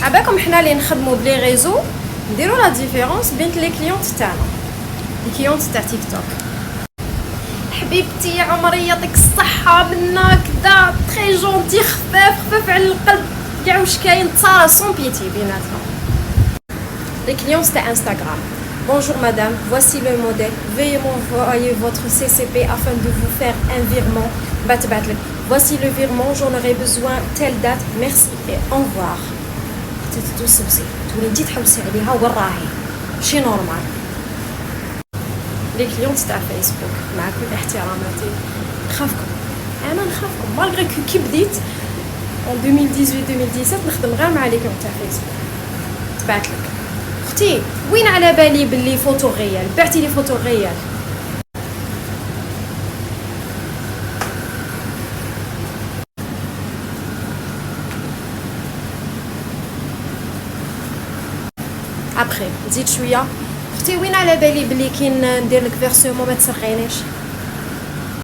عباكم حنا اللي نخدموا بلي ريزو نديروا لا ديفيرونس بين لي كليونت تاعنا، لي كليونت تاع تيك توك. حبيبتي يا عمري يعطيك الصحه منا كدا تري جونتي، خفاف على القلب كاع واش كاين، تصارى سون بيتي بيناتهم. Les clients c'est Instagram. Bonjour madame, voici le modèle. Veuillez m'envoyer votre CCP afin de vous faire un virement. Voici le virement, j'en aurai besoin telle date. Merci et au revoir. تتوسوسي تولي انتي تحوسي عليها وراهي ماشي نورمال. لي كليونت تاع فيسبوك مع كل احتراماتي نخافكم، انا نخافكم مالغري كي بديت en 2018 نخدم غير مع لي كليونت تاع فيسبوك. تبعتلك اختي وين على بالي باللي فوتو غيال، بعتي لي فوتو غيال. ابخي زيد شويه اختي وين على بالي بلي كي ندير لك فيرسومون ما تسرقينيش.